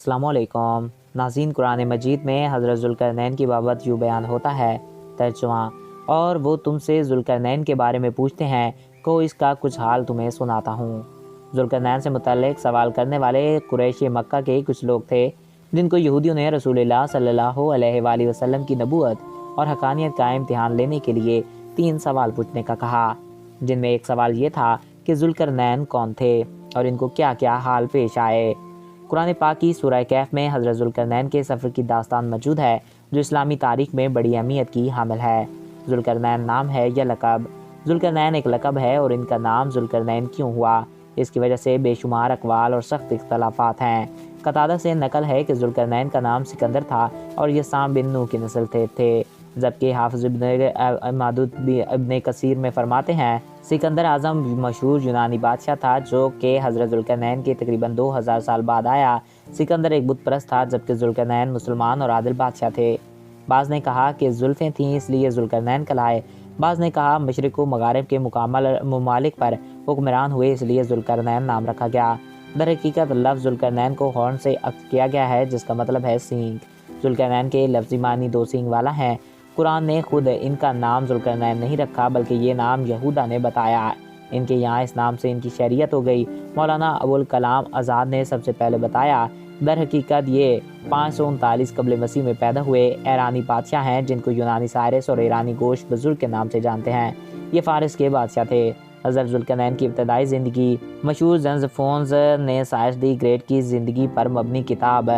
अस्सलाम वालेकुम नाज़रीन, कुरान मजीद में हज़रत ज़ुल्करनैन की बाबत यूँ बयान होता है। तर्जुमा। और वो तुमसे ज़ुल्करनैन के बारे में पूछते हैं, को इसका कुछ हाल तुम्हें सुनाता हूँ। ज़ुल्करनैन से मुतल्लिक़ सवाल करने वाले कुरैशी मक्का के कुछ लोग थे, जिनको यहूदियों ने रसूलुल्लाह सल्लल्लाहु अलैहि वसल्लम की नबूवत और हक़ानियत का इम्तिहान लेने के लिए 3 सवाल पूछने का कहा, जिनमें एक सवाल ये था कि ज़ुल्करनैन कौन थे और इनको क्या क्या हाल पेश आए। कुरान पाक की सूरह कहफ में हज़रत ज़ुल्करनैन के सफ़र की दास्तान मौजूद है, जो इस्लामी तारीख़ में बड़ी अहमियत की हामिल है। ज़ुल्करनैन नाम है या लक़ब? ज़ुल्करनैन एक लक़ब है और इनका नाम ज़ुल्करनैन क्यों हुआ, इसकी वजह से बेशुमार अक़वाल और सख्त इख्तलाफ़ात हैं। कतादा से नकल है कि ज़ुल्करनैन का नाम सिकंदर था और ये साम बिन नूह की नस्ल थे, जबकि हाफ़िज़ इब्न मादुद इब्न कसीर में फ़रमाते हैं, सिकंदर आज़म मशहूर यूनानी बादशाह था जो कि हज़रत ज़ुल्करनैन के तकरीबन 2000 साल बाद आया। सिकंदर एक बुत परस्त था, जबकि ज़ुल्करनैन मुसलमान और आदिल बादशाह थे। बाज़ ने कहा कि जुल्फ़ें थीं इसलिए ज़ुल्करनैन कहलाए। बाज़ ने कहा मशरिक़ व मगारिब के ममालिक पर हुक्मरान हुए इसलिए ज़ुल्करनैन नाम रखा गया। दर हकीकत लफ्ज़ ज़ुल्करनैन को हॉर्न से अख्त किया गया है, जिसका मतलब है सींग। ज़ुल्करनैन के लफ्ज़ी मानी 2 सींग वाला है। कुरान ने खुद इनका नाम ज़ुल्करनैन नहीं रखा, बल्कि ये नाम यहूदा ने बताया। इनके यहाँ इस नाम से इनकी शरीयत हो गई। मौलाना अबुल कलाम आज़ाद ने सबसे पहले बताया, दर हकीकत ये 539 क़ब्ल मसीह में पैदा हुए ईरानी बादशाह हैं, जिनको यूनानी साइरस और ईरानी गोश बुजुर्ग के नाम से जानते हैं। ये फ़ारिस के बादशाह थे। हज़रत ज़ुल्करनैन की इब्तदाई ज़िंदगी। मशहूर ज़ेनोफ़ोन्स ने साइंस दी ग्रेट की ज़िंदगी पर मबनी किताब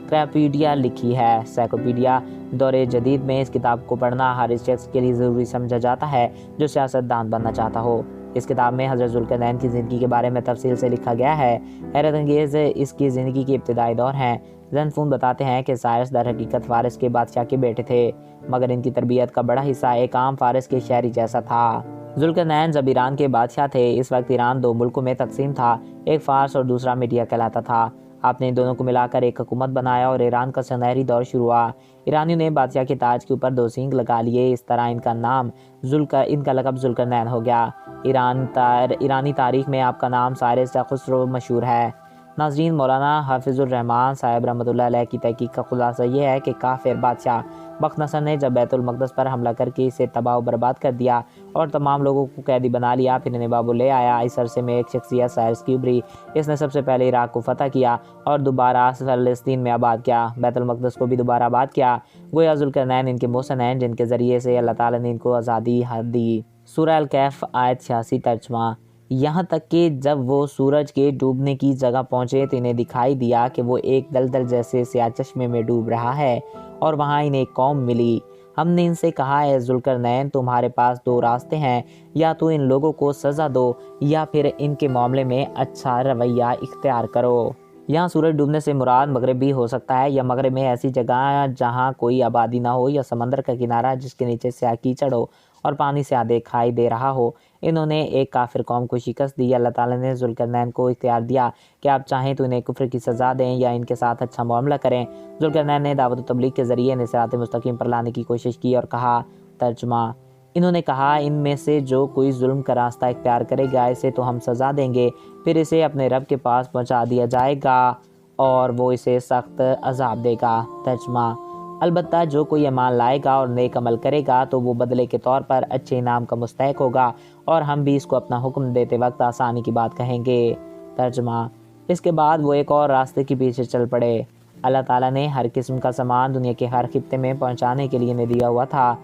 क्रायोपीडिया लिखी है। साइक्लोपीडिया दौरे जदीद में इस किताब को पढ़ना हर इस शख्स के लिए ज़रूरी समझा जाता है जो सियासतदान बनना चाहता हो। इस किताब में हज़रत ज़ुल्करनैन की ज़िंदगी के बारे में तफसील से लिखा गया है। हैरत अंगेज़ इसकी ज़िंदगी के इब्तदाई दौर हैं। ज़ेनोफ़ोन बताते हैं कि साइरस दर हकीकत फ़ारिस के बादशाह के बेटे थे, मगर इनकी तरबियत का बड़ा हिस्सा एक आम फ़ारिस के शहरी जैसा था। ज़ुल्करनैन जब ईरान के बादशाह थे, इस वक्त ईरान 2 मुल्कों में तकसीम था, एक फ़ारस और दूसरा मीडिया कहलाता था। आपने इन दोनों को मिलाकर एक हुकूमत बनाया और ईरान का सुनहरी दौर शुरू हुआ। ईरानियों ने बादशाह के ताज के ऊपर 2 सींग लगा लिए। इस तरह इनका लक़ब ज़ुल्करनैन हो गया। ईरानी तारीख़ में आपका नाम साइरस या खुसरो मशहूर है। नाज़रीन, मौलाना हाफिज़ुर रहमान साहब रहमतुल्लाह अलैह की तहक़ीक़ का खुलासा ये है कि काफ़िर बादशाह बख्तनसर ने जब बैतुल मक़दस पर हमला करके इसे तबाह बर्बाद कर दिया और तमाम लोगों को कैदी बना लिया, फिर इन्हें बाबुल ले आया। इस अरसे में एक शख्सियत साइरस की उभरी। इसने सबसे पहले इराक़ को फ़तह किया और दोबारा फ़लस्तीन में आबाद किया। बैतुल मक़दस को भी दोबारा आबाद किया। गोया ज़ुल्करनैन इनके मोहसिन हैं, जिनके ज़रिए से अल्लाह ताला ने इनको आज़ादी दी। सूरह अल कहफ आयत 86 तर्जुमा। यहाँ तक कि जब वो सूरज के डूबने की जगह पहुँचे तो इन्हें दिखाई दिया कि वो एक दलदल जैसे स्याह चश्मे में डूब रहा है और वहाँ इन्हें एक कौम मिली। हमने इनसे कहा, है ज़ुल्करनैन, तुम्हारे पास 2 रास्ते हैं, या तो इन लोगों को सज़ा दो या फिर इनके मामले में अच्छा रवैया इख्तियार करो। यहाँ सूरज डूबने से मुराद मगरिब भी हो सकता है, या मगरिब में ऐसी जगह जहाँ कोई आबादी ना हो, या समंदर का किनारा जिसके नीचे स्याह कीचड़ हो और पानी स्याह दिखाई दे रहा हो। इन्होंने एक काफिर कौम को शिकस्त दी। अल्लाह ताला ने ज़ुल्करनैन को इख्तियार दिया कि आप चाहें तो इन्हें कुफ्र की सज़ा दें या इनके साथ अच्छा मामला करें। ज़ुल्करनैन ने दावत व तबलीग के ज़रिए इन्हें सिरात मुस्तकीम पर लाने की कोशिश की और कहा, तर्जुमा। इन्होंने कहा, इनमें से जो कोई जुल्म का रास्ता इख्तियार करेगा, इसे तो हम सज़ा देंगे, फिर इसे अपने रब के पास पहुँचा दिया जाएगा और वो इसे सख्त अजाब देगा। तर्जुमा। अलबत्ता जो कोई ईमान लाएगा और नेक अमल करेगा तो वो बदले के तौर पर अच्छे इनाम का मुस्तहिक होगा और हम भी इसको अपना हुक्म देते वक्त आसानी की बात कहेंगे। तर्जुमा। इसके बाद वो एक और रास्ते के पीछे चल पड़े। अल्लाह ताला ने हर किस्म का सामान दुनिया के हर खित्ते में पहुंचाने के लिए इन्हें दिया हुआ था।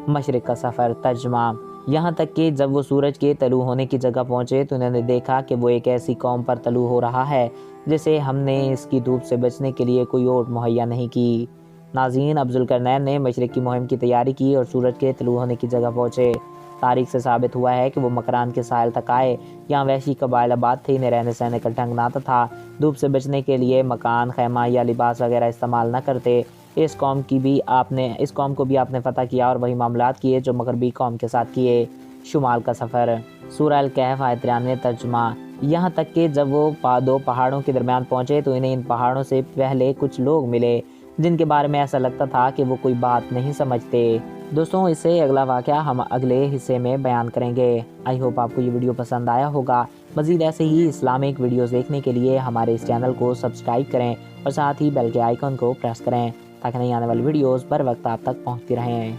मशरिक़ का सफ़र। तर्जुमा। यहाँ तक कि जब वो सूरज के तलू होने की जगह पहुँचे तो उन्होंने देखा कि वो एक ऐसी कौम पर तलू हो रहा है जिसे हमने इसकी धूप से बचने के लिए कोई ओट मुहैया नहीं की। नाज़रीन, अब ज़ुल्करनैन ने मशरिक़ की मुहिम की तैयारी की और सूरज के तलू होने की जगह पहुँचे। तारीख़ से साबित हुआ है कि वो मकरान के साहिल तक आए। यहाँ वैशी कबाइल आबाद थे। इन्हें रहने सहने का ढंग ना था। धूप से बचने के लिए मकान, खैमा या लिबास वगैरह इस्तेमाल न करते। इस कौम को भी आपने फ़तह किया और वही मामलात किए जो मगरबी कौम के साथ किए। शुमाल का सफ़र। सूरह अल कहफ आयत 93 तर्जुमा। यहाँ तक कि जब वो 2 पहाड़ों के दरमियान पहुँचे तो इन्हें इन पहाड़ों से पहले कुछ लोग मिले जिनके बारे में ऐसा लगता था कि वो कोई बात नहीं समझते। दोस्तों, इससे अगला वाक़या हम अगले हिस्से में बयान करेंगे। आई होप आपको ये वीडियो पसंद आया होगा। مزید ایسے ہی اسلامک ویڈیوز دیکھنے کے لیے ہمارے اس چینل کو سبسکرائب کریں اور ساتھ ہی بیل کے آئیکن کو پریس کریں تاکہ نئی آنے والی ویڈیوز پر وقت آپ تک پہنچتی رہیں۔